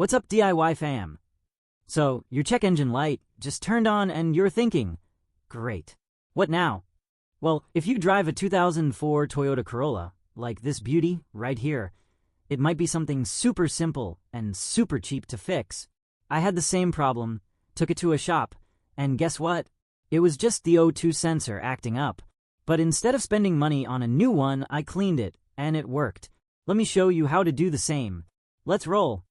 What's up, DIY fam? So, your check engine light just turned on and you're thinking, great. What now? Well, if you drive a 2004 Toyota Corolla, like this beauty right here, it might be something super simple and super cheap to fix. I had the same problem, took it to a shop, and guess what? It was just the O2 sensor acting up. But instead of spending money on a new one, I cleaned it, and it worked. Let me show you how to do the same. Let's roll.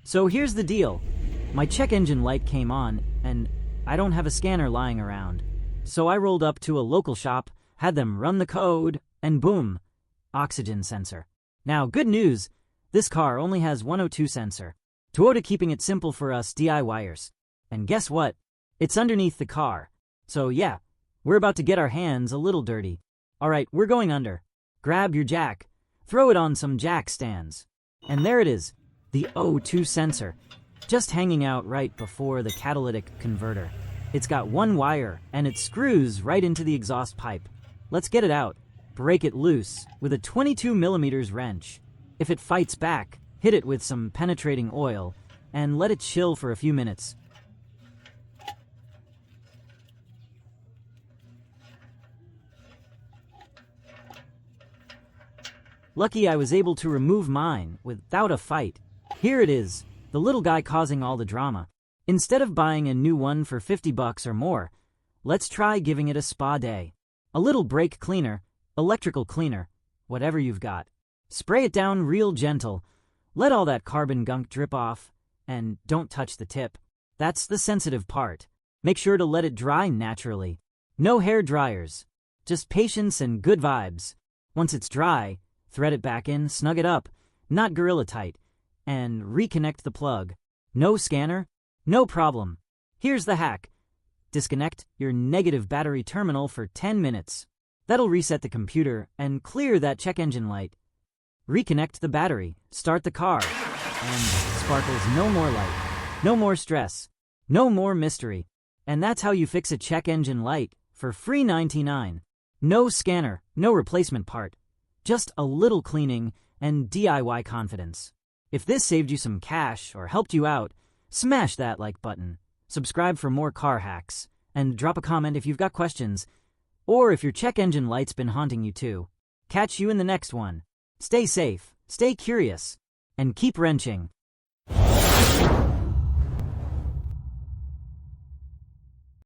So here's the deal. My check engine light came on, and I don't have a scanner lying around. So I rolled up to a local shop, had them run the code, and boom, oxygen sensor. Now, good news, this car only has one O2 sensor. Toyota keeping it simple for us DIYers. And guess what? It's underneath the car. So yeah, we're about to get our hands a little dirty. Alright, we're going under. Grab your jack, throw it on some jack stands. And there it is. The O2 sensor, just hanging out right before the catalytic converter. It's got one wire, and it screws right into the exhaust pipe. Let's get it out. Break it loose with a 22mm wrench. If it fights back, hit it with some penetrating oil, and let it chill for a few minutes. Lucky I was able to remove mine without a fight. Here it is, the little guy causing all the drama. Instead of buying a new one for $50 or more, let's try giving it a spa day. A little brake cleaner, electrical cleaner, whatever you've got. Spray it down real gentle, let all that carbon gunk drip off, and don't touch the tip. That's the sensitive part. Make sure to let it dry naturally. No hair dryers, just patience and good vibes. Once it's dry, thread it back in, snug it up, not gorilla tight, and reconnect the plug. No scanner? No problem. Here's the hack. Disconnect your negative battery terminal for 10 minutes. That'll reset the computer and clear that check engine light. Reconnect the battery, start the car, and sparkles no more light, no more stress, no more mystery. And that's how you fix a check engine light for free $99. No scanner, no replacement part. Just a little cleaning and DIY confidence. If this saved you some cash or helped you out, smash that like button, subscribe for more car hacks, and drop a comment if you've got questions, or if your check engine light's been haunting you too. Catch you in the next one. Stay safe, stay curious, and keep wrenching.